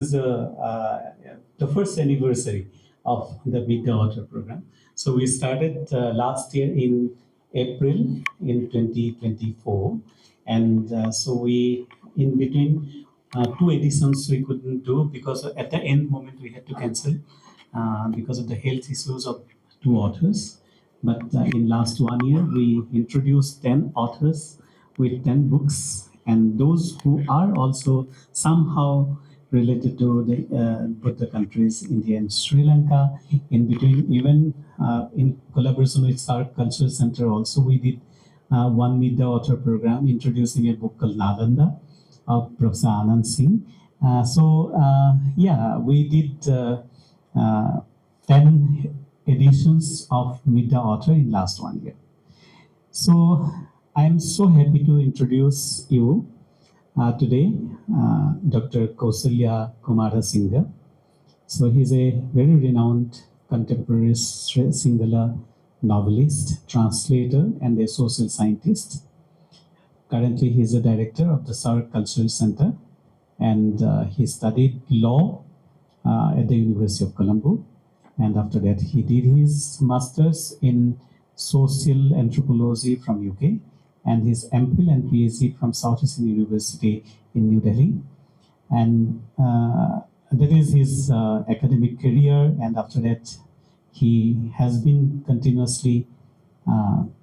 is the first anniversary of the Meet the Author program. So we started last year in April in 2024, and so we in between two editions we couldn't do because at the end moment we had to cancel because of the health issues of two authors. But in last 1 year we introduced 10 authors with 10 books, and those who are also somehow related to both the countries, India and Sri Lanka. In between, even in collaboration with SARC Cultural Center, also we did one Meet the Author program introducing a book called Nalanda of Professor Anand Singh. Yeah, we did 10 editions of Meet the Author in last 1 year. So I'm so happy to introduce you today, Dr. Kaushalya Kumarasinghe. So he's a very renowned contemporary Sinhala novelist, translator, and a social scientist. Currently, he is a director of the SARC Cultural Center, and he studied law at the University of Colombo. And after that, he did his master's in social anthropology from UK, and his MPhil and PhD from Southeastern University in New Delhi. And that is his academic career. And after that, he has been continuously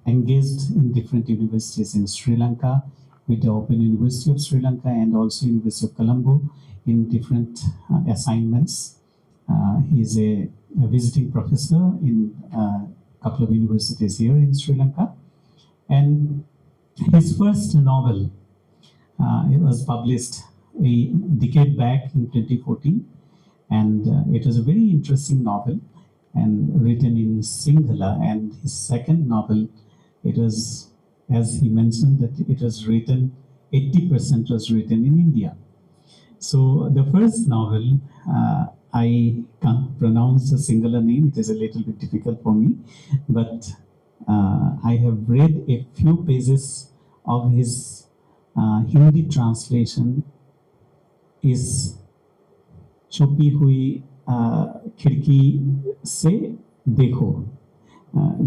engaged in different universities in Sri Lanka, with the Open University of Sri Lanka and also University of Colombo in different assignments. He is a visiting professor in a couple of universities here in Sri Lanka. And his first novel it was published a decade back in 2014, and it was a very interesting novel and written in Sinhala. And his second novel, it was, as he mentioned, that it was written, 80% was written in India. So the first novel, I can't pronounce the Sinhala name, it is a little bit difficult for me, but I have read a few pages of his Hindi translation. Is छुपी हुई खिड़की से देखो,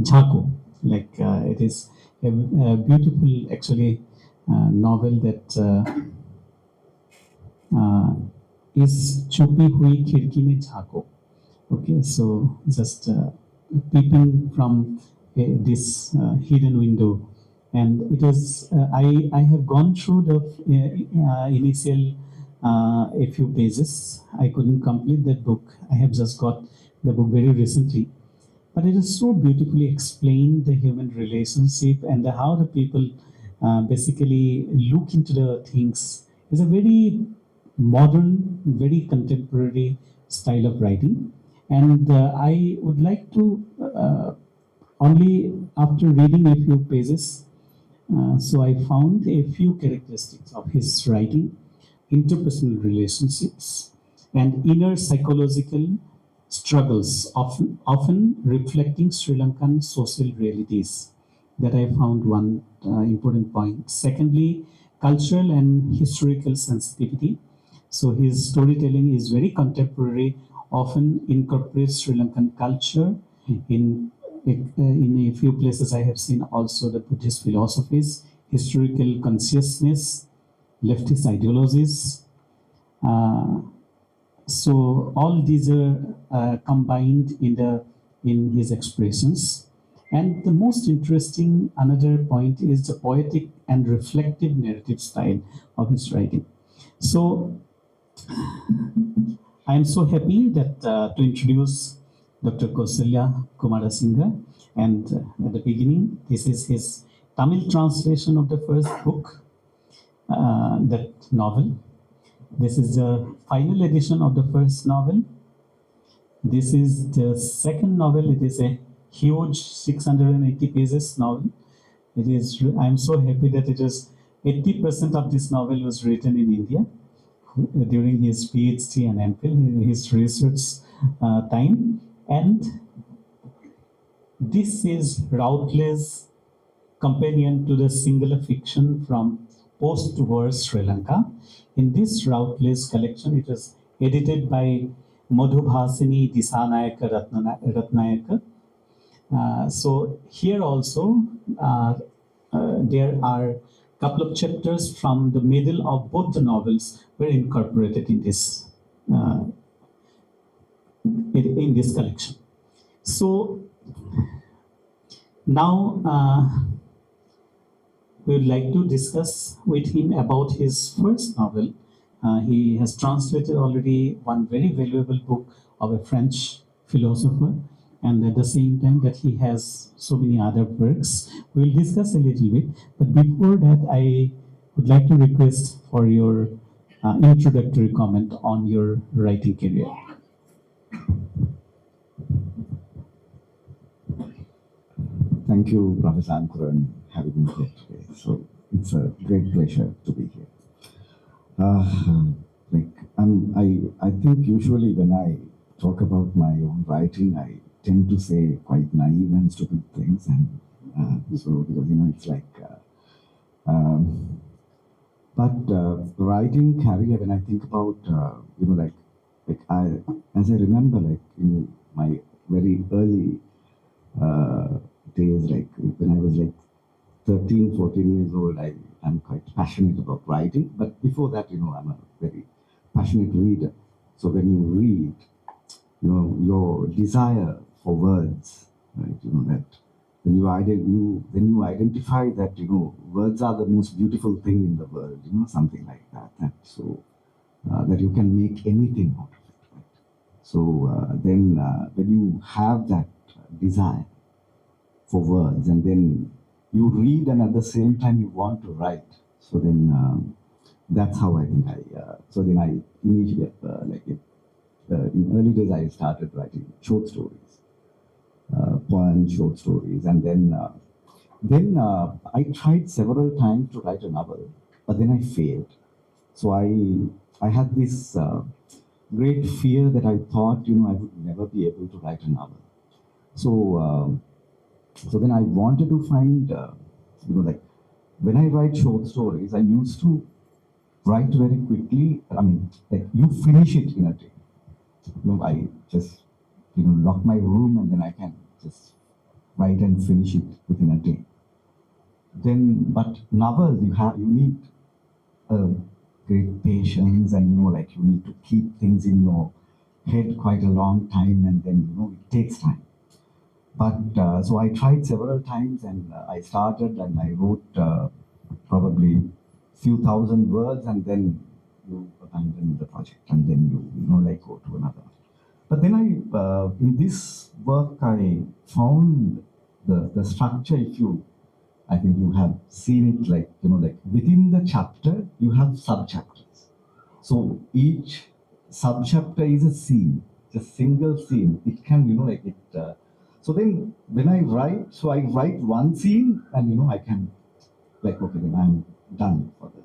झांको, like it is a beautiful actually novel that is छुपी हुई खिड़की में झांको. Okay, so just peeping from this hidden window, and it is I have gone through the initial a few pages. I couldn't complete that book. I have just got the book very recently, but it is so beautifully explained the human relationship and how the people basically look into the things. It's a very modern, very contemporary style of writing, and I would like to only after reading a few pages. So I found a few characteristics of his writing: interpersonal relationships and inner psychological struggles, often reflecting Sri Lankan social realities. That I found one important point. Secondly, cultural and historical sensitivity. So his storytelling is very contemporary, often incorporates Sri Lankan culture. In a few places I have seen also the Buddhist philosophies, historical consciousness, leftist ideologies. So all these are combined in his expressions. And the most interesting another point is the poetic and reflective narrative style of his writing. So I am so happy that to introduce Dr. Kaushalya Kumarasinghe, and at the beginning, this is his Tamil translation of the first book, that novel. This is the final edition of the first novel. This is the second novel. It is a huge 680 pages novel. It is. I'm so happy that it is 80% of this novel was written in India during his PhD and MPhil, his research time. And this is Routledge's companion to the Sinhala fiction from post-war Sri Lanka. In this Routledge collection, it was edited by Madhubhasini Disanayaka Ratnayaka. So here also there are couple of chapters from the middle of both the novels were incorporated in this in this collection. So now we would like to discuss with him about his first novel. He has translated already one very valuable book of a French philosopher, and at the same time that he has so many other works. We will discuss a little bit, but before that, I would like to request for your introductory comment on your writing career. Thank you, Professor Ankuran, having me here today. So it's a great pleasure to be here. I think usually when I talk about my own writing, I tend to say quite naive and stupid things, and so because it's like. But writing career, when I think about as I remember, like in my very early days, like when I was like 13, 14 years old, I'm quite passionate about writing. But before that, I'm a very passionate reader. So when you read, your desire for words, right? That when you identify that words are the most beautiful thing in the world, something like that. So that you can make anything out of it. Right? So then when you have that desire for words, and then you read, and at the same time you want to write. So then that's how I think so then I initially in early days I started writing short stories, poems, short stories, and then I tried several times to write a novel, but then I failed. So I had this great fear that I thought I would never be able to write a novel. So then I wanted to find like when I write short stories, I used to write very quickly. I mean, like you finish it in a day. I just lock my room, and then I can just write and finish it within a day. Then, but novels, you need great patience, and like you need to keep things in your head quite a long time, and then it takes time. But so I tried several times, and I started and I wrote probably few thousand words, and then you abandon the project, and then you go to another. But then in this work I found the structure. I think you have seen it, like like within the chapter you have sub-chapters. So each sub-chapter is a scene, just single scene. It can so then when I write, so I write one scene, and I can okay, then I'm done for the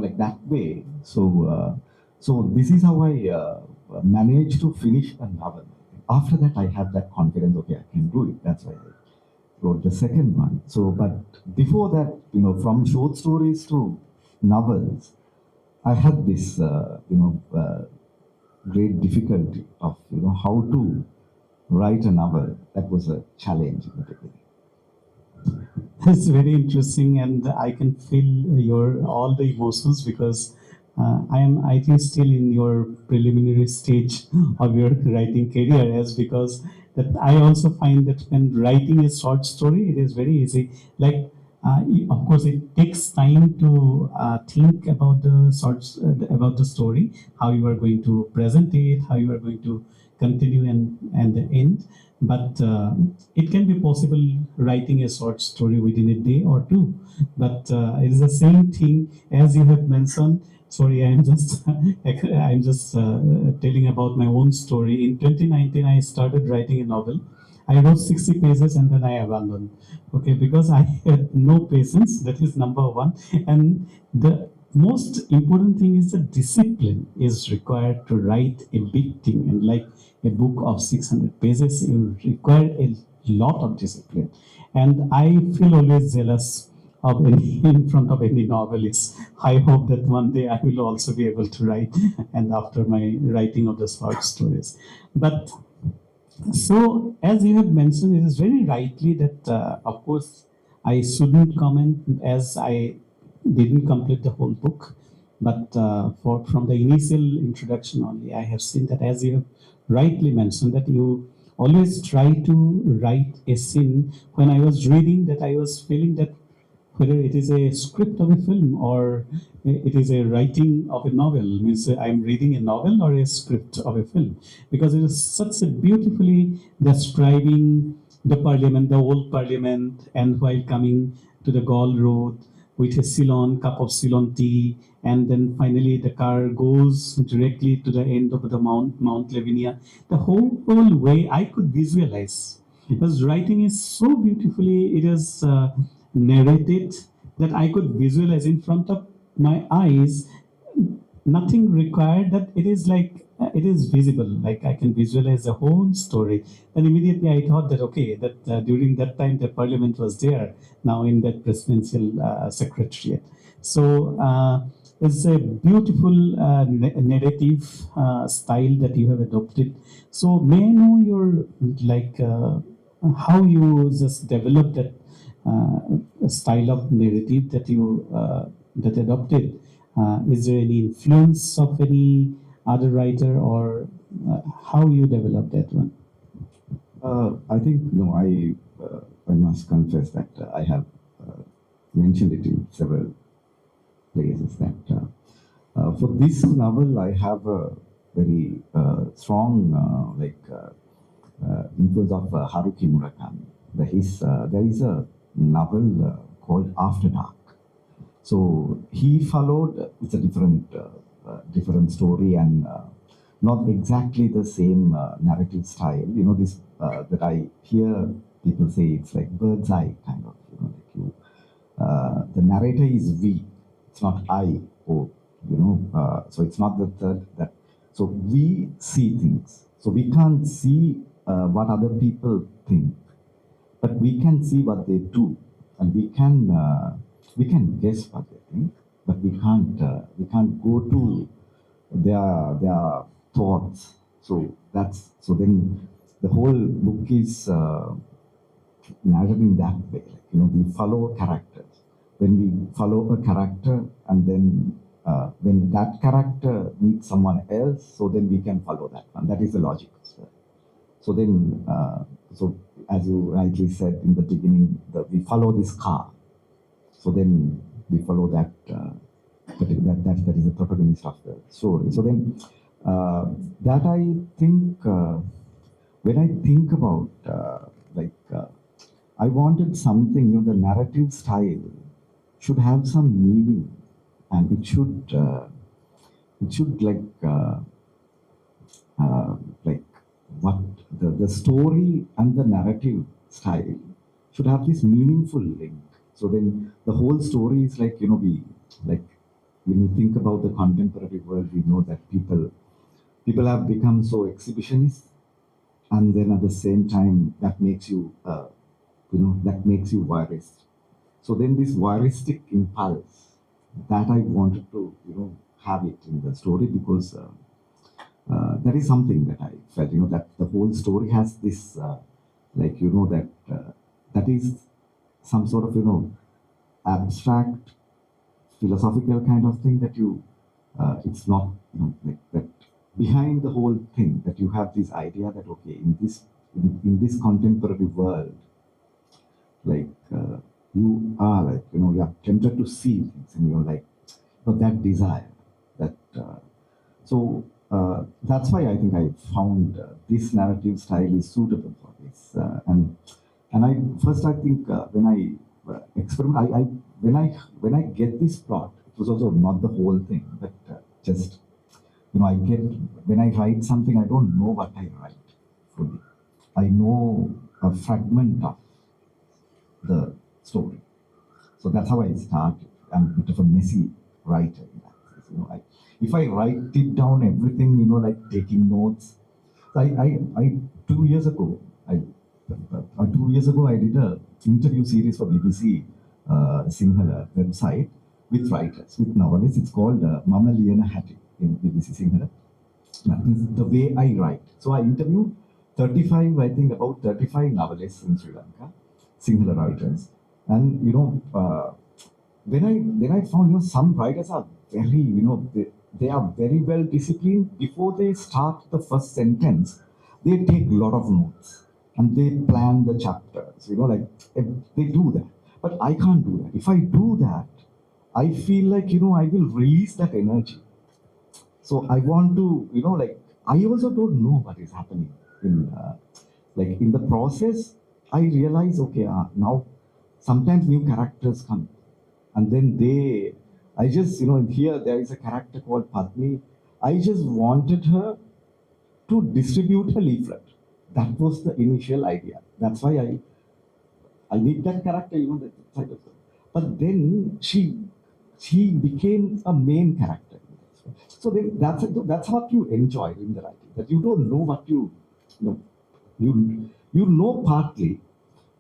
like that way. So so this is how I managed to finish a novel. After that, I had that confidence. Okay, I can do it. That's why I wrote the second one. So, but before that, from short stories to novels, I had this great difficulty of how to write a novel. That was a challenge in the beginning. It's very interesting, and I can feel your all the emotions because I think, still in your preliminary stage of your writing career, as because that I also find that when writing a short story, it is very easy. Like, of course, it takes time to think about the about the story, how you are going to present it, how you are going to continue and the end. But it can be possible writing a short story within a day or two. But it is the same thing as you have mentioned. Sorry, I'm just I'm just telling about my own story. In 2019, I started writing a novel. I wrote 60 pages and then I abandoned. Okay, because I had no patience. That is number one. And the most important thing is that discipline is required to write a big thing. And like a book of 600 pages, you require a lot of discipline. And I feel always jealous of any in front of any novelist. I hope that one day I will also be able to write, and after my writing of the short stories. But so, as you have mentioned, it is very rightly that, of course, I shouldn't comment as I didn't complete the whole book. But for from the initial introduction only, I have seen that, as you have rightly mentioned, that you always try to write a scene. When I was reading that, I was feeling that whether it is a script of a film or it is a writing of a novel, means I'm reading a novel or a script of a film, because it is such a beautifully describing the parliament, the old parliament, and while coming to the Gaul Road with a Ceylon cup of Ceylon tea, and then finally the car goes directly to the end of the Mount Lavinia. The whole way I could visualize, because writing is so beautifully, it is narrated, that I could visualize in front of my eyes. Nothing required, that it is like it is visible, like I can visualize the whole story. And immediately I thought that, okay, that during that time the parliament was there, now in that presidential secretariat. So it's a beautiful narrative style that you have adopted. So may I know your, like, how you just developed that style of narrative that you that adopted? Is there any influence of any other writer, or how you developed that one? I think, I must confess that I have mentioned it in several places that for this novel I have a very strong influence of Haruki Murakami. There is a novel called After Dark. So he followed, it's a different story, and not exactly the same narrative style. This that I hear people say it's like bird's eye kind of. The narrator is we, it's not I. Or so it's not that. So we see things. So we can't see what other people think, but we can see what they do, and we can guess what they think, but we can't go to their thoughts. So then the whole book is narrated in that way. We follow characters. When we follow a character, and then when that character meets someone else, so then we can follow that one. That is the logic. So then, as you rightly said in the beginning, we follow this car. So then we follow that. That is the protagonist of the story. So then, that I think, when I think about I wanted something. The narrative style should have some meaning, and it should like what the story and the narrative style should have this meaningful link. So then the whole story is like, we like when you think about the contemporary world, we know that people have become so exhibitionist, and then at the same time that makes you voyeurist. So then this voyeuristic impulse, that I wanted to have it in the story, because that is something that I felt, that the whole story has this that is some sort of abstract philosophical kind of thing, that it's not like that. Behind the whole thing, that you have this idea that, okay, in this contemporary world, like you are like you are tempted to see things, and you're like, but that desire, that that's why I think I found this narrative style is suitable for this. And I think when I experiment, when I get this plot, it was also not the whole thing, but just I get, when I write something, I don't know what I write fully. I know a fragment of the story. So that's how I started. I'm a bit of a messy writer in that sense. If I write it down everything, like taking notes. I 2 years ago, I did a interview series for BBC Sinhala website with writers, with novelists. It's called Mama Liana Hattie in BBC Sinhala. That is the way I write. So I interviewed 35, I think about 35 novelists in Sri Lanka, Sinhala writers. And, when I found, some writers are very, they are very well disciplined. Before they start the first sentence, they take a lot of notes and they plan the chapters, they do that. But I can't do that. If I do that, I feel like, I will release that energy. So I want to, I also don't know what is happening in the process. I realize, okay, now sometimes new characters come, and then I just, here there is a character called Padmi. I just wanted her to distribute a leaflet. That was the initial idea. That's why I need that character, that side of her. But then she became a main character. So then that's what you enjoy in the writing. That you don't know what you know. You know partly,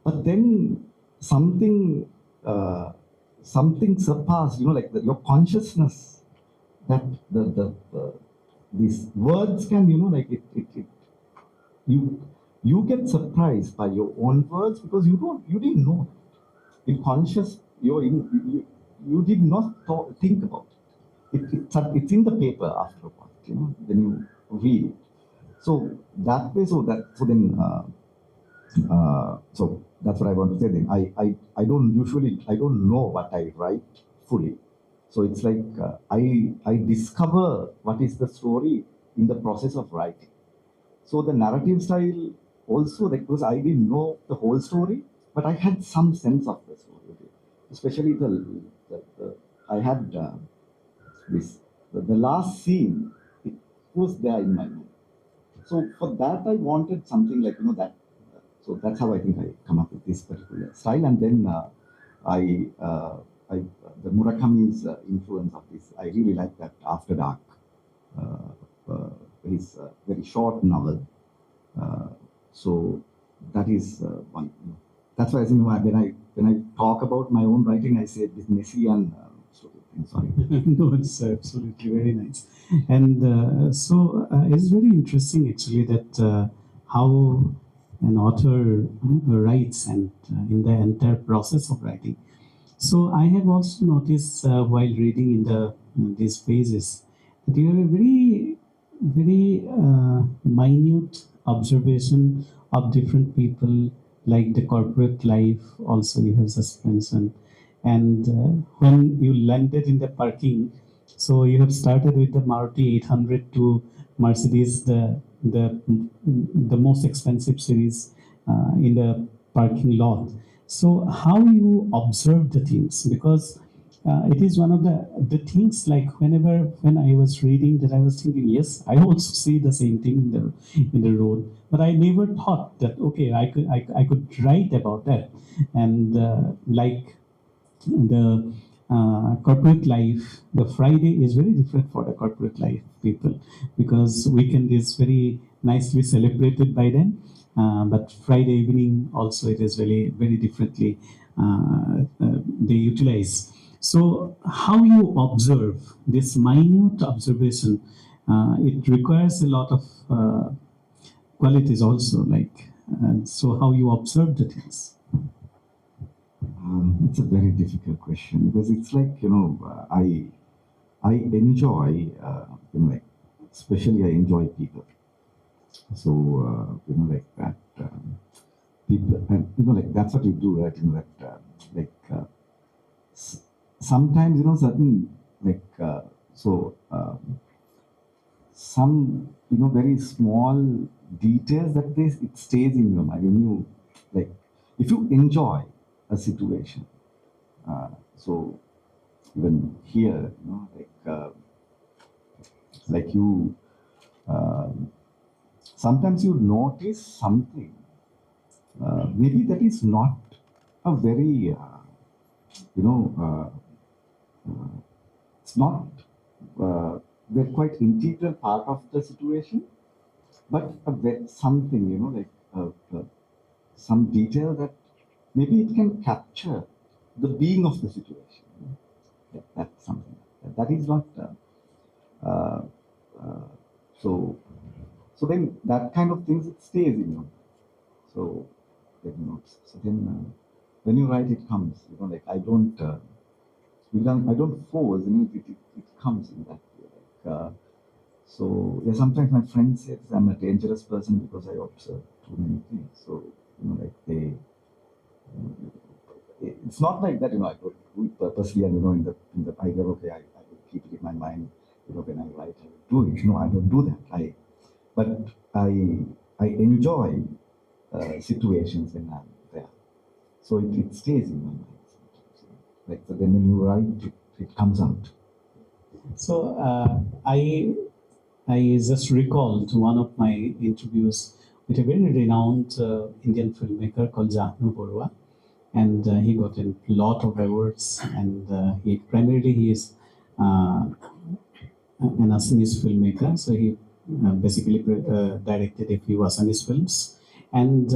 but then something something surpassed. Your consciousness, that these words can, you get surprised by your own words because you didn't know that. In conscious, you did not think about it. It's in the paper after a while, when you read it. So that way, so that's what I want to say. Then I don't know what I write fully. So it's like I discover what is the story in the process of writing. So the narrative style also, because I didn't know the whole story, but I had some sense of the story. Okay? Especially the I had the last scene. It was there in my mind. So for that, I wanted something like, that. So that's how I think I come up with this particular style. And then the Murakami's influence of this, I really like that After Dark. His very short novel. So that is one. That's why, when I talk about my own writing, I say this messy and stupid thing. Sorry. No, it's absolutely very nice. And it's very interesting actually that how an author writes and in the entire process of writing. So I have also noticed while reading in these pages that you have a very minute observation of different people, like the corporate life. Also, you have suspension, and when you landed in the parking, so you have started with the Maruti 800 to Mercedes, the most expensive series in the parking lot. So how you observe the things, because it is one of the things, like when I was reading that, I was thinking, yes, I also see the same thing in the road, but I never thought that, okay, I could write about that. And like the corporate life, the Friday is very different for the corporate life people, because weekend is very nicely celebrated by them, but Friday evening also it is very differently they utilize. So how you observe this minute observation, it requires a lot of qualities also, like so how you observe the things. It's a very difficult question because it's like, I enjoy, especially I enjoy people. So, like that, people, and, that's what you do, right? Sometimes, certain, some, very small details that it stays in your mind. When you, if you enjoy a situation, so even here, like you, sometimes you notice something, maybe that is not a very, it's not the quite integral part of the situation, but something, some detail that maybe it can capture the being of the situation. That's something. That is what. Uh, uh, so, so then that kind of things it stays in you. So, so then when you write, it comes. Like I don't force. It comes in that way. So yeah, sometimes my friends say I'm a dangerous person because I observe too many things. So like it's not like that. I don't do it purposely, and in the I go, okay, I will keep it in my mind. When I write, I will do it. I don't do that. But I enjoy situations when I'm there, so it stays in my mind. Like so then when you write, it comes out. So I just recalled one of my interviews with a very renowned Indian filmmaker called Jahnu Borua, and he got a lot of awards. And he is uh, an Assamese filmmaker, so he basically directed a few Assamese films. And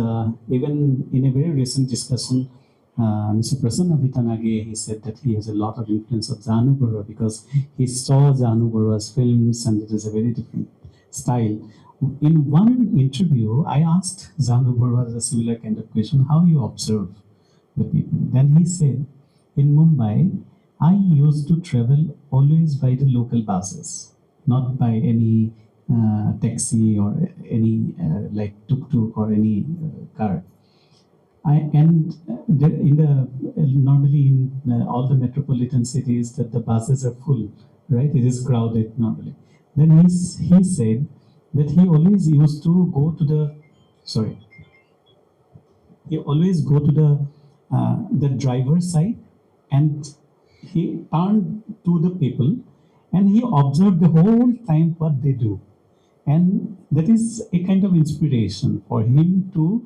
even in a very recent discussion, Mr. Prasanna Vitanage, he said that he has a lot of influence of Jahnu Borua because he saw Jahnu Borua's films and it is a very different style. In one interview, I asked Jahnu Borua a similar kind of question, how you observe the people. Then he said, in Mumbai, I used to travel always by the local buses, not by any taxi or any like tuk-tuk or any car. In the normally in all the metropolitan cities that the buses are full, right? It is crowded normally. Then he said that he always used to go to the sorry. He always go to the driver's side, and he turned to the people, and he observed the whole time what they do, and that is a kind of inspiration for him to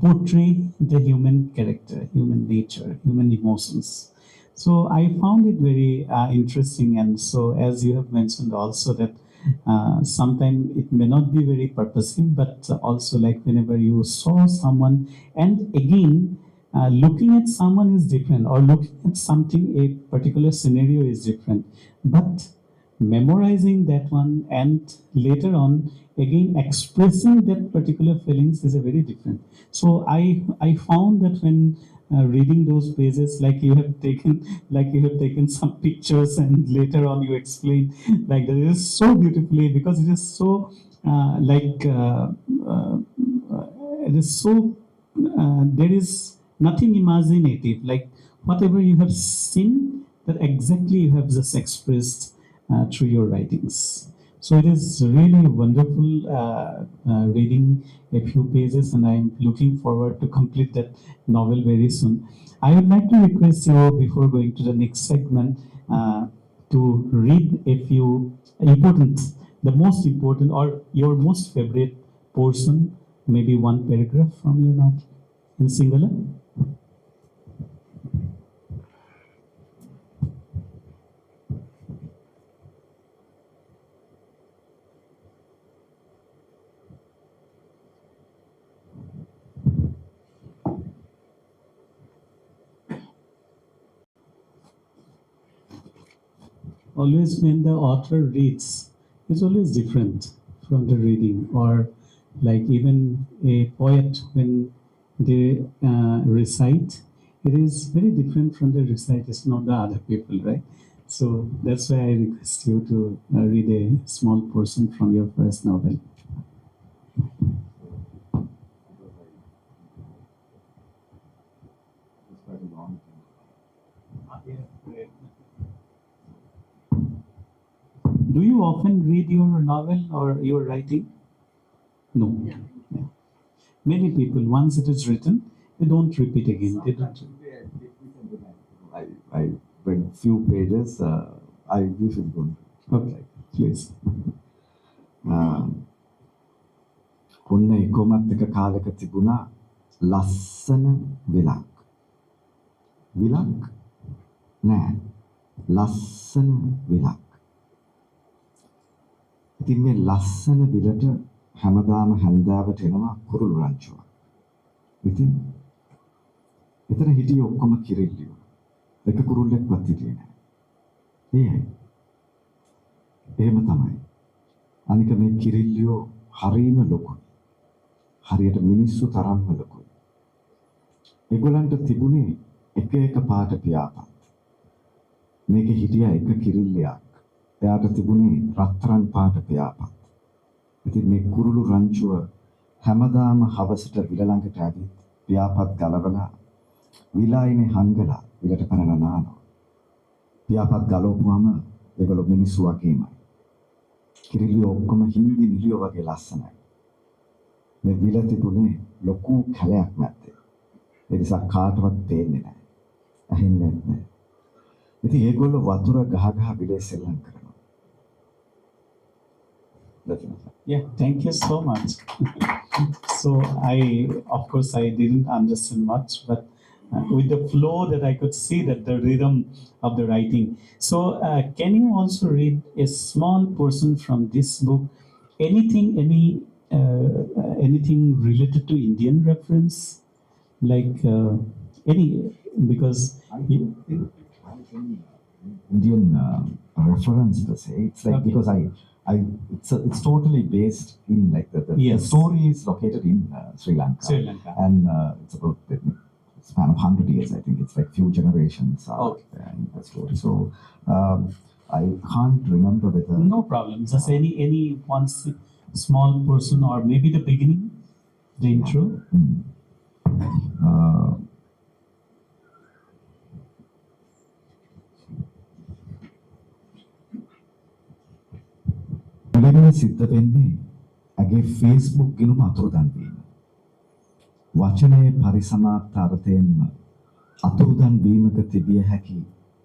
portray the human character, human nature, human emotions. So I found it very interesting, and so as you have mentioned also that sometimes it may not be very purposeful, but also like whenever you saw someone, and again looking at someone is different, or looking at something, a particular scenario is different, but memorizing that one and later on again expressing that particular feelings is a very different. So I found that when reading those pages, like you have taken some pictures and later on you explain like that, it is so beautifully because it is so it is so there is nothing imaginative, like whatever you have seen, that exactly you have just expressed through your writings. So it is really wonderful reading a few pages, and I'm looking forward to complete that novel very soon. I would like to request you before going to the next segment to read a few important, the most important, or your most favorite portion, maybe one paragraph from your novel in Sinhala. Always when the author reads, it's always different from the reading, or like even a poet when they recite, it is very different from the recitation of the other people, right? So that's why I request you to read a small portion from your first novel. It's quite a long Do you often read your novel or your writing? No. Yeah. Many people, once it is written, they don't repeat again. They don't. I read few pages. I usually don't. Okay, please. ඔන්න එකමත් එක කාලෙක තිබුණා ලස්සන විලක්. විලක් නෑ. ලස්සන විලක්. ඉතින් මේ ලස්සන විලට හැමදාම හැන්දාවට එනවා කුරුළු රංචුවක්. ඉතින් එතන හිටියේ ඔක්කොම කිරිල්ලියෝ. එක කුරුල්ලෙක්වත් හිටියේ නැහැ. ඒයි. එහෙම තමයි. අනික මේ කිරිල්ලියෝ හරීම ලොකුයි. හරියට මිනිස්සු තරම්ම ලොකුයි. ඒගොල්ලන්ට තිබුණේ එක එක පාට පියාපත්. මේකේ හිටියා එක කිරිල්ලියක්. එයාට තිබුණේ රත්තරන් පාට පියාපත්. ඉතින් මේ කුරුළු රංචුව හැමදාම හවසට විල ළඟට ඇවිත් පියාපත් ගලවලා විලායිනේ හංගලා විලට පැනලා නානවා. පියාපත් ගලවපුවම ඒගොල්ලෝ මිනිස්සු වගේමයි. කිරිල්ලියෝ ඔක්කොම හින්දි නිලියෝ වගේ ලස්සනයි. මේ විල තිබුණේ ලොකු කැලයක් මැද්දේ. ඒ නිසා කාටවත් පේන්නේ නැහැ. ඇහෙන්නේ නැහැ. ඉතින් ඒගොල්ලෝ වතුර ගහ ගහ විලේ සෙල්ලම් කරනවා. Yeah, thank you so much. So of course, I didn't understand much, but with the flow that I could see that the rhythm of the writing. So can you also read a small portion from this book? Anything related to Indian reference, like any, because I don't think it has any Indian reference per se. It's like Okay. because it's totally based in like the Yes. story is located in Sri Lanka. Sri Lanka. And it's about the span of 100 years. I think it's like few generations are Okay. in the story. So I can't remember whether No problem. Just any one small portion, or maybe the beginning, the intro. මෙලෙසින් සිද්ධ වෙන්නේ ඇගේ Facebook ගිණුම අතුරුදන් වීම. වචනයේ පරිසමාප්ත අර්ථයෙන්ම අතුරුදන් වීමක තිබිය හැකි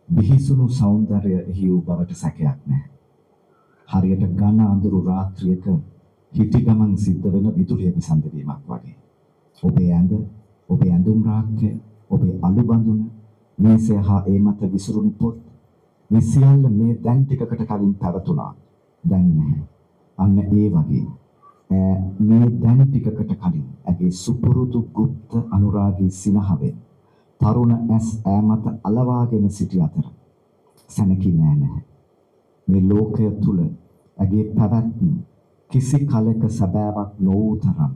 බිහිසුණු సౌందර්ය එහි වූ බවට සැකයක් නැහැ. හරියට ඝන අඳුරු රාත්‍රියක හිටි ගමන් සිද්ධ වෙන විදුලිය විසන්ද වීමක් වගේ. ඔබේ ඇඳ, ඔබේ ඇඳුම් රාක්කය, ඔබේ අලු බඳුන, මේසය හා ඒ මත විසිරුණු පොත්, මේ සියල්ල මේ දැන් ටිකකට කලින් පැවතුණා. දැන් නැහැ. අන්න ඒ වගේ මේ දැන් ටිකකට කලින් ඇගේ සුපුරුදු ගුප්ත අනුරාගී සිනහවෙන් තරුණ ඇස් ඈමත අලවාගෙන සිටි අතර සැනකී නැහැ. මේ ලෝකය තුල ඇගේ පැවැත්ම කිසි කලක සැබෑවක් නොවූ තරම්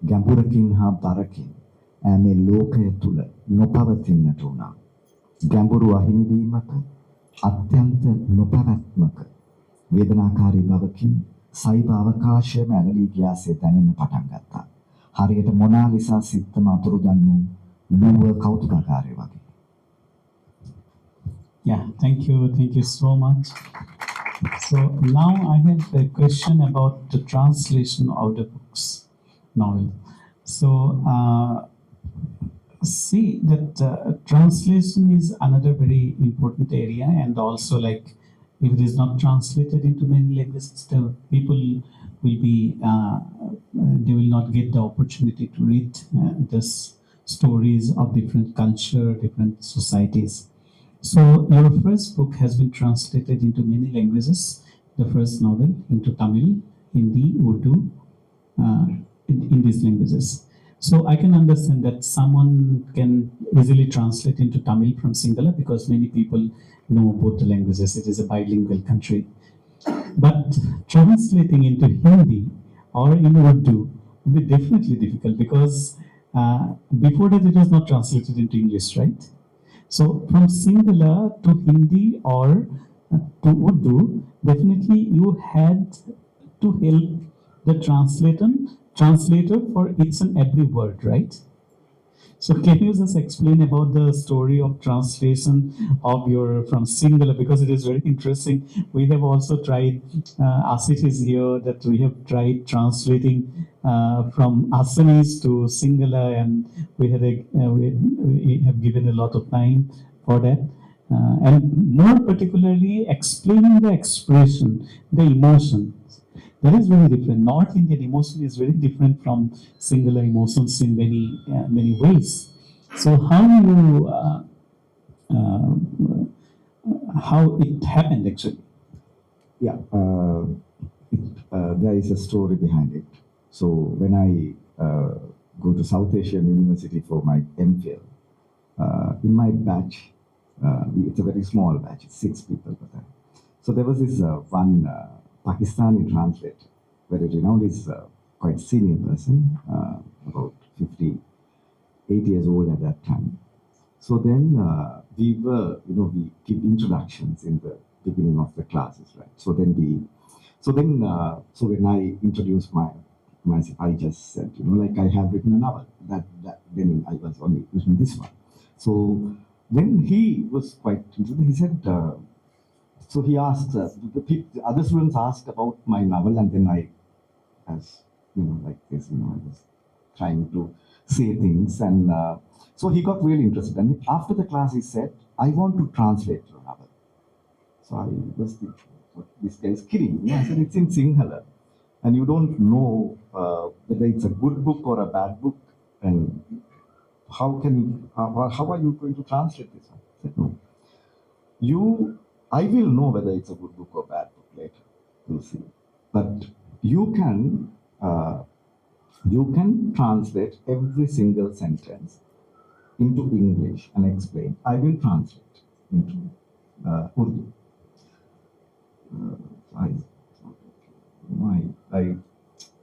ගැඹුරකින් හා බරකින් මේ ලෝකය තුල නොපවතින්නට උනා. ගැඹුරු අහිමිවීමක අත්‍යන්ත නොපැවැත්මක වේදනාකාරී බවකින් සයිබ අවකාශයේම ඇලලී ගියාසේ දැනෙන්න පටන් ගත්තා. හරියට මොනාලිසා සිත්තම අතුරුදන් වූ ලුව කෞතුකාකාරය වගේ. Yeah, thank you so much. So now I have a question about the translation of the book's novel. So see that translation is another very important area, and also like if it is not translated into many languages, the people will be they will not get the opportunity to read this stories of different culture, different societies. So your first book has been translated into many languages. The first novel into Tamil, Hindi, Urdu, in these languages. So I can understand that someone can easily translate into Tamil from Sinhala because many people know both the languages. It is a bilingual country. But translating into Hindi or in Urdu will be definitely difficult because before that it was not translated into English, right? So from Sinhala to Hindi or to Urdu, definitely you had to help the translator for each and every word, right? So can you just explain about the story of translation of your from Sinhala, because it is very interesting. We have also tried, Asit is here, that we have tried translating from Assamese to Sinhala, and we have given a lot of time for that. And more particularly explaining the expression, the emotion. That is very different. North Indian emotion is very different from Sinhala emotions in many ways. So how it happened actually? Yeah, there is a story behind it. So when I go to South Asian University for my MPhil, in my batch It's a very small batch, it's 6 people per time. So there was this one Pakistani translator, very renowned, is quite senior person, about 58 years old at that time. So then we were, we give introductions in the beginning of the classes, right? So when I introduced myself, I just said, like I have written a novel. Then I was only using this one. So then he was quite interested. He said, so he asked, the other students asked about my novel, and then I, as like this, I was trying to say things, and so he got really interested. And after the class, he said, "I want to translate your novel." So I was thinking, this guy is kidding. I said, "It's in Sinhala, and you don't know whether it's a good book or a bad book, and how are you going to translate this one?" I said, "No, I will know whether it's a good book or bad book later. You'll see. But you can translate every single sentence into English and explain. I will translate into Urdu." I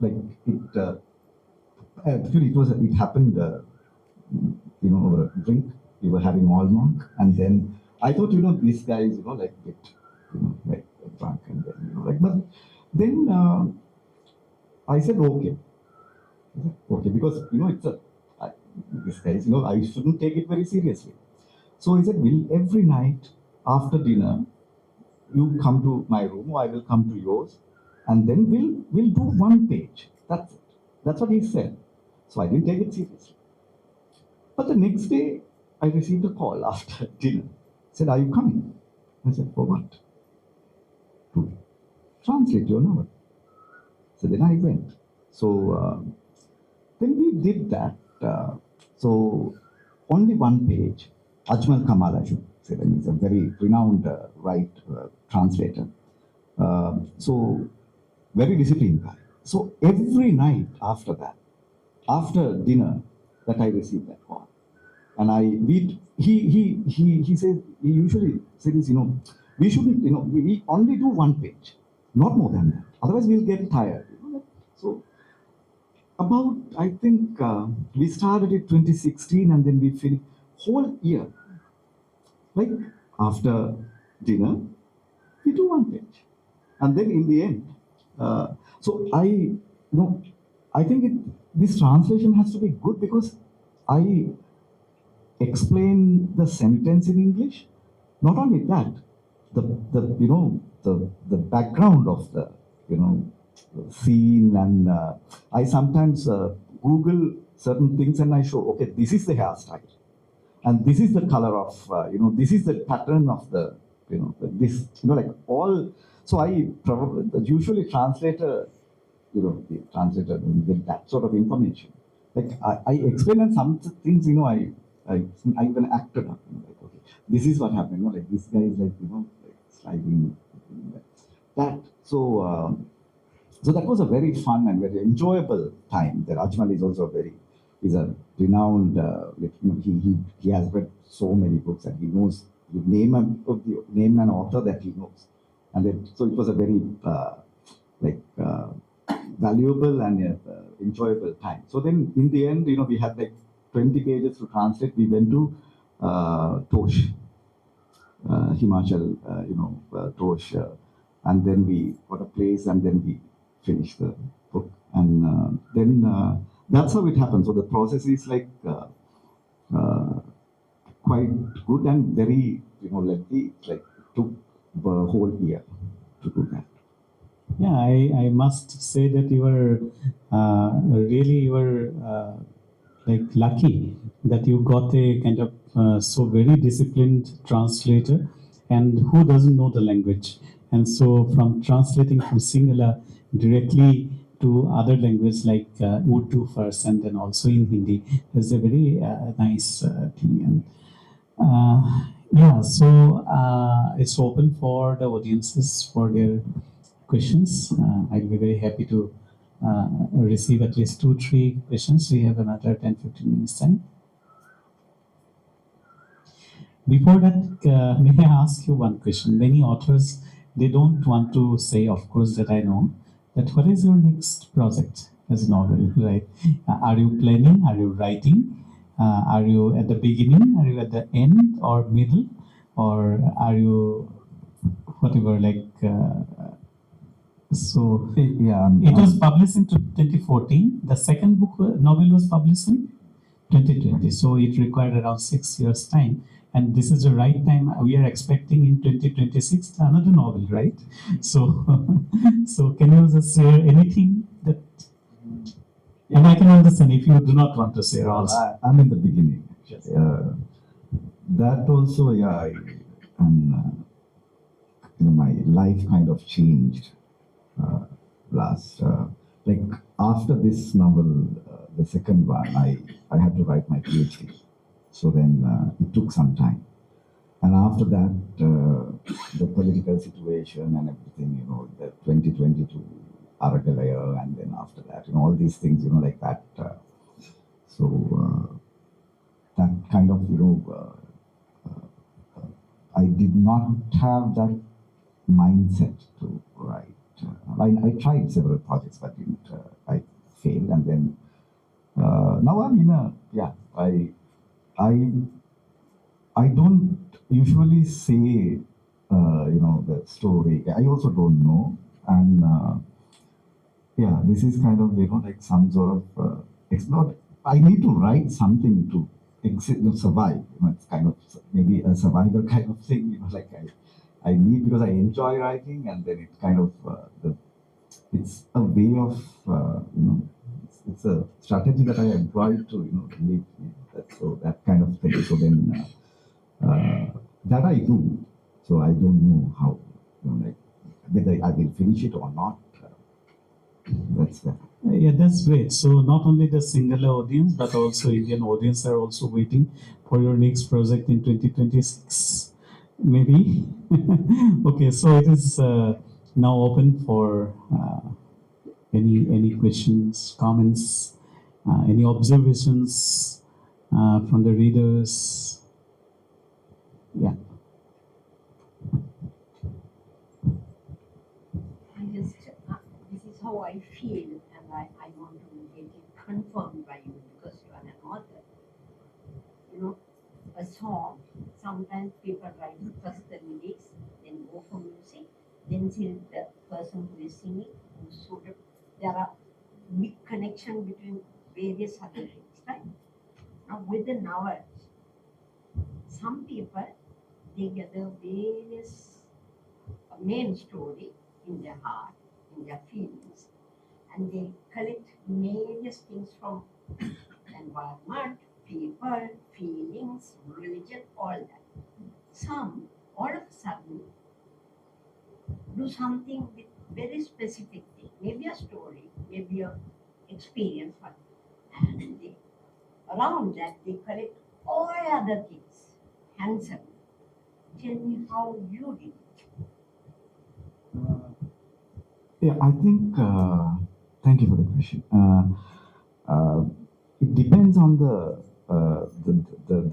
like it. Actually, it happened. Over a drink. We were having almond, and then I thought, these guys, like bit, like drunk, and then, but then I said, okay, because it's this guys, I shouldn't take it very seriously. So he said, "Will every night after dinner, you come to my room, or I will come to yours, and then we'll do one page. That's it." That's what he said. So I didn't take it seriously. But the next day, I received a call after dinner. Said, "Are you coming?" I said, "For what?" "To translate your novel." So then I went. So then we did that. So only one page. Ajmal Kamal, I should say, he's a very renowned translator. So very disciplined guy. So every night after that, after dinner, that I received that call. And he says, he usually says, we shouldn't, we only do one page, not more than that. Otherwise we'll get tired. So about, I think we started in 2016, and then we finished whole year. Like after dinner, we do one page. And then in the end, so I think this translation has to be good, because I explain the sentence in English. Not only that, the background of the scene, and I sometimes Google certain things, and I show, okay, this is the hairstyle, and this is the color of this is the pattern of the like all. So I probably usually translator the translator will get that sort of information. Like I explain, and some things I even acted up. Like, okay, this is what happened. Like this guy is like like sliding that. So that was a very fun and very enjoyable time. That Ajmal is also is a renowned. He has read so many books, and he knows the name and author that he knows, and then so it was a very valuable and enjoyable time. So then in the end, we had like 20 pages to translate. We went to Tosh, Himachal, Tosh, and then we got a place, and then we finished the book, and then that's how it happened. So the process is like quite good and very lengthy. Like it took the whole year to do that. Yeah, I must say that you were like lucky that you got a kind of so very disciplined translator, and who doesn't know the language. And so from translating from Sinhala directly to other language like Urdu first, and then also in Hindi, is a very nice thing. And yeah, so it's open for the audiences for their questions. I'll be very happy to receive at least 2-3 questions. We have another 10-15 minutes time. Before that, may I ask you one question? Many authors, they don't want to say, of course, that I know, that what is your next project as a novel, right? Are you planning? Are you writing? Are you at the beginning? Are you at the end or middle? Or are you whatever, like, so Yeah, it was published in 2014. The second book, novel was published in 2020. So it required around 6 years time. And this is the right time we are expecting in 2026 another novel, right? So, so can you just share anything that? And I can understand if you do not want to share also. I'm in the beginning. Yes. That also, and my life kind of changed last, like after this novel, the second one, I had to write my PhD. So then it took some time. And after that, the political situation and everything, the 2022 Aragalaya, and then after that, all these things, like that. So that kind of, I did not have that mindset to write. I tried several projects, but didn't. I failed, and then now I'm in a I I don't usually say the story. I also don't know, and this is kind of like some sort of it's not. I need to write something to survive. It's kind of maybe a survival kind of thing. Like I need, because I enjoy writing, and then it kind of it's a way of it's a strategy that I employ to live. So that kind of thing. So then that I do. So I don't know how like whether I will finish it or not. That's that. Yeah, that's great. So not only the singular audience, but also Indian audience are also waiting for your next project in 2026, maybe. Okay, so it is now open for any questions, comments, any observations from the readers. Yeah. This is how I feel, and I want to get it confirmed by you because you are an author. A song, sometimes people write first the lyrics, then go for music, then see the person who is singing, who suited. There are big connection between various other things, right? Now with the novel, some people, they gather various main story in their heart, in their feelings, and they collect various things from environment, people, feelings, religion, all that. Some, all of a sudden, do something with very specific thing, maybe a story, maybe a experience, and they, around that they collect all other things handsomely. Tell me how you did it. I think. Thank you for the question. It depends on the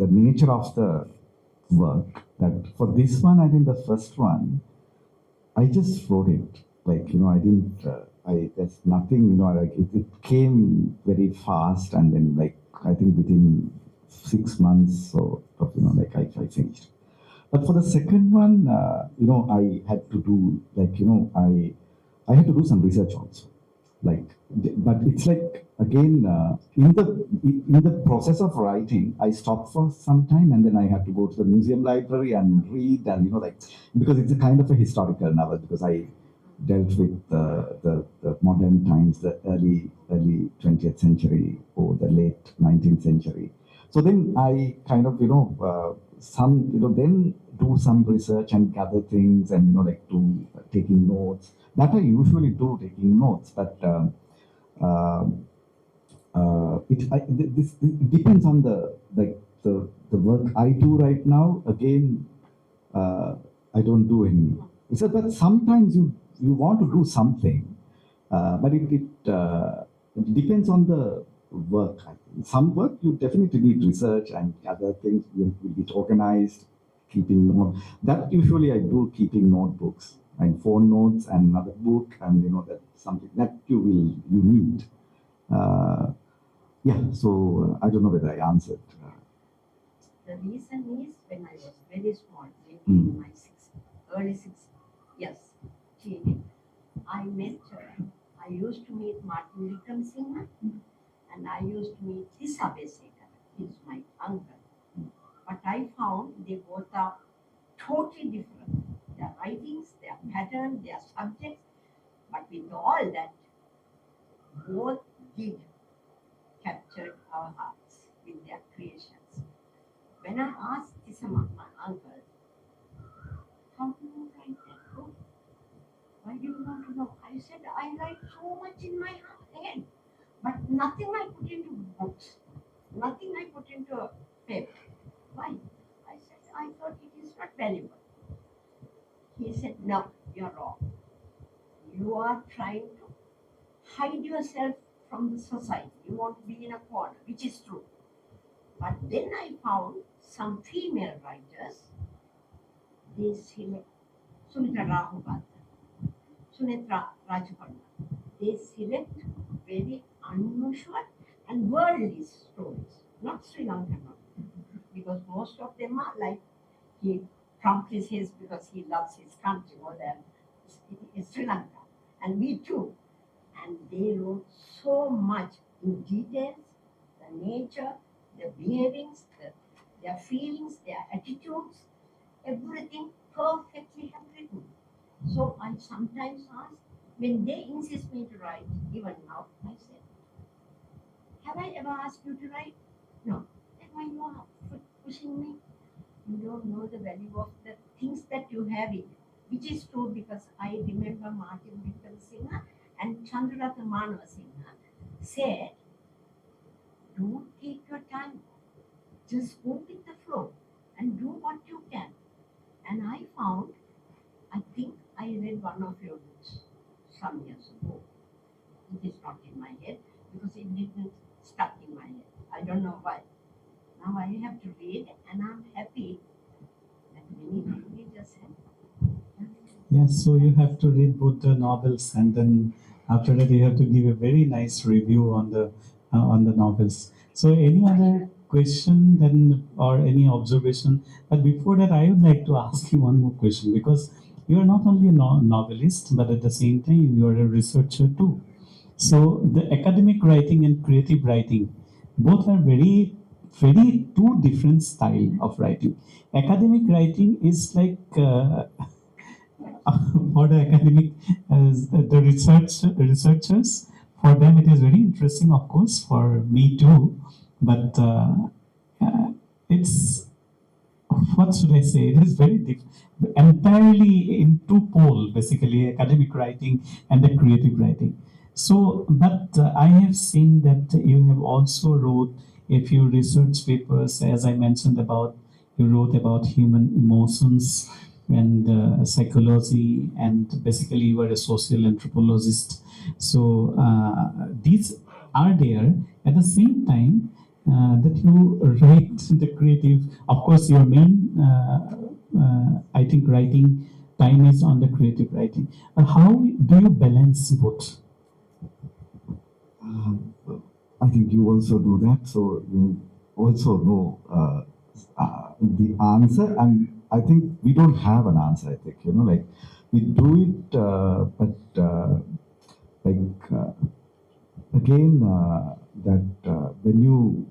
nature of the work. That for this one, I think the first one, I just wrote it. Like I didn't. There's nothing. Like it came very fast, and then like I think within 6 months or like I finished. But for the second one, I had to do like I had to do some research also. Like, but it's like again in the process of writing, I stopped for some time, and then I had to go to the museum library and read, and like because it's a kind of a historical novel, because I dealt with the modern times, the early 20th century or the late 19th century. So then I kind of some then do some research and gather things, and like do taking notes. That I usually do, taking notes, but it depends on the work I do right now. Again, I don't do any. So, but sometimes you want to do something, but it depends on the work. I think. Some work you definitely need research and other things will be organized. keeping note. That usually I do, keeping notebooks and phone notes and another book, and that something that you need. Yeah, so I don't know whether I answered. The reason is when I was very small, maybe in my early 6 years, teenage, I used to meet Martin Luther King, and I used to meet Isabeseka. He's my uncle. But I found they both are totally different. Their writings, their pattern, their subjects, but with all that, both did capture our hearts with their creations. When I asked Isama, my uncle, how do you write that book? Why do you want to know? I said, I write so much in my head, but nothing I put into books, nothing I put into paper. Why? I said, I thought it is not valuable. He said, no, you're wrong. You are trying to hide yourself from the society. You want to be in a corner, which is true. But then I found some female writers, they select Sunita Rahubata, Sunitra Rajapanna. They select very unusual and worldly stories, not Sri Lankan ones, because most of them are like Trump is his because he loves his country more than Sri Lanka, and me too. And they wrote so much in details, the nature, the behavings, their feelings, their attitudes, everything perfectly handwritten. So I sometimes ask, when they insist me to write, even now, I say, have I ever asked you to write? No. Then why you are pushing me? You don't know the value of the things that you have in it, which is true because I remember Martin Luther King and Chandraratna Manavasinghe said, don't take your time, just go with the flow and do what you can. And I found, I think I read one of your books some years ago. It is not in my head because it didn't stuck in my head. I don't know why. Now I have to read, and I'm happy that many readers have. Yes, so you have to read both the novels, and then after that you have to give a very nice review on the novels. So any other question then or any observation? But before that, I would like to ask you one more question, because you are not only a novelist, but at the same time you are a researcher too. So the academic writing and creative writing, both are very two different style of writing. Academic writing is like for the academic, the researchers, for them it is very interesting, of course, for me too. But it's, what should I say? It is very entirely in two pole, basically, academic writing and the creative writing. So, but I have seen that you have also wrote a few research papers, as I mentioned about, you wrote about human emotions and psychology, and basically you are a social anthropologist. So these are there at the same time that you write the creative. Of course, your main, I think, writing time is on the creative writing. How do you balance both? I think you also do that, so you also know the answer. And I think we don't have an answer. I think like we do it, but like again, that when you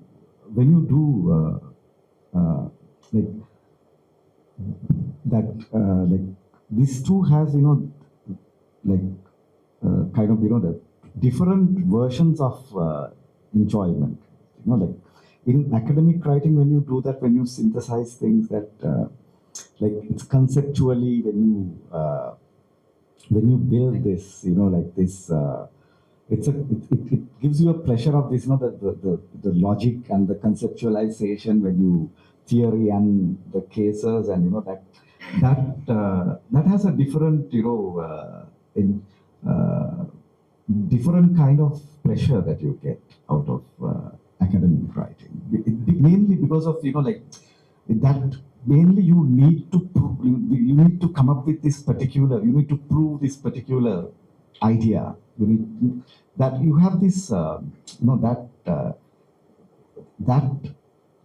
do like that, like these two has like kind of the different versions of enjoyment. Like in academic writing, when you do that, when you synthesize things, that like it's conceptually when you build this, like this. It gives you a pleasure of this, the logic and the conceptualization when you theory and the cases, and that has a different different kind of pleasure that you get out of academic writing. Mainly because of like that mainly you need to you need to come up with this particular, you need to prove this particular idea. You need that you have this, that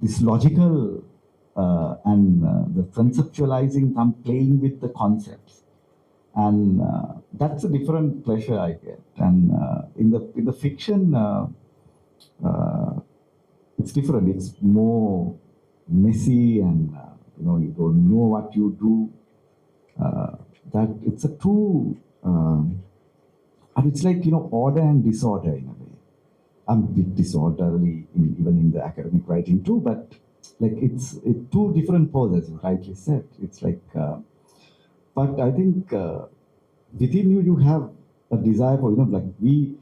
this logical and the conceptualizing, I'm playing with the concepts, and that's a different pleasure I get. And in the fiction, it's different. It's more messy, and you don't know what you do. That it's a true, and it's like order and disorder in a way. I'm a bit disorderly even in the academic writing too, but like it's two different poles, as you rightly said. It's like, but I think within you have a desire for like we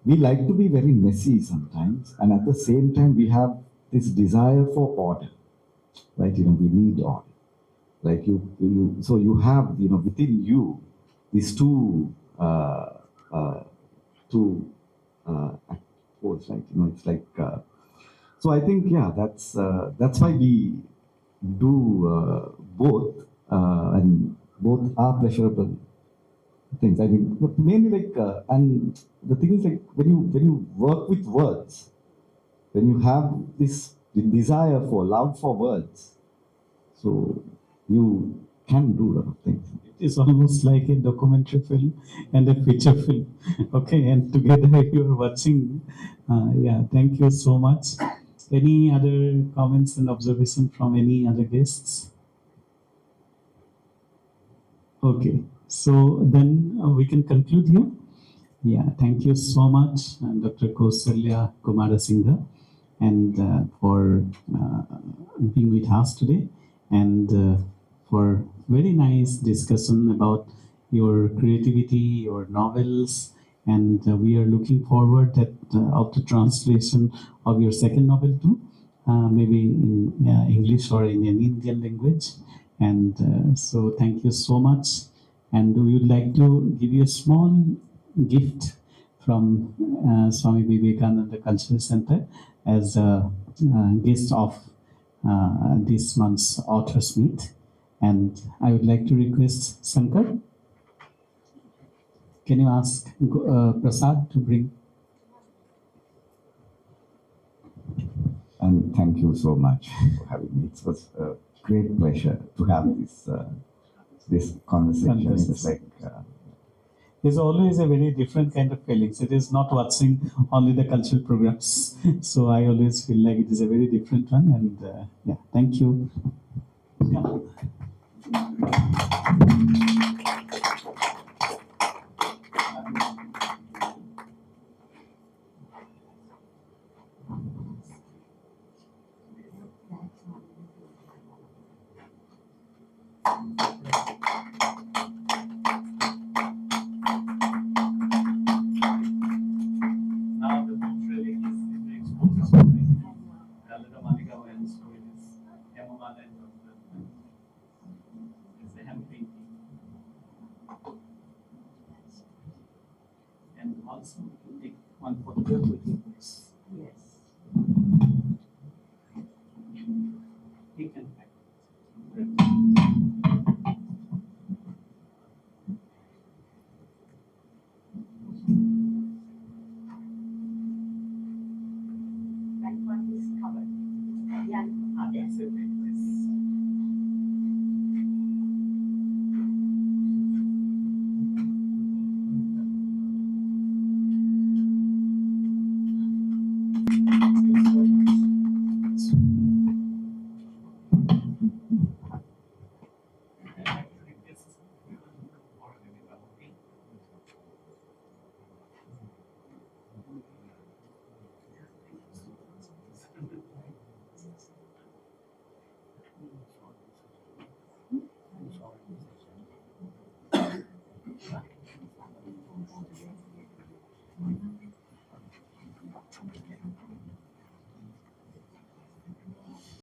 like to be very messy sometimes, and at the same time we have this desire for order, right? We need order. Like so you have within you these two poles, right? It's like so I think that's why we do both, and both are pleasurable things. I mean, but mainly like, and the thing is like when you work with words, when you have this desire for love for words, so you can do a lot of things. It's almost like a documentary film and a feature film. Okay, and together you're watching. Yeah, thank you so much. Any other comments and observation from any other guests? Okay, so then we can conclude here. Yeah, thank you so much, Dr. Kaushalya Kumarasinghe, and for being with us today, and for very nice discussion about your creativity, your novels, and we are looking forward that of the translation of your second novel too, maybe in English or in an Indian language. And so thank you so much. And we would like to give you a small gift from Swami Vivekananda Cultural Center as a guest of this month's authors meet. And I would like to request Sankar. Can you ask Prasad to bring? And thank you so much for having me. It was a great pleasure to have this conversation. It's like there's always a very different kind of feelings. It is not watching only the cultural programs. So I always feel like it is a very different one. And yeah, thank you. Yeah. Now the book really is in the exposition. Kalida Malika went, so it is Yamamala and Dr. It's a hand painting. And also you can take one photograph with you.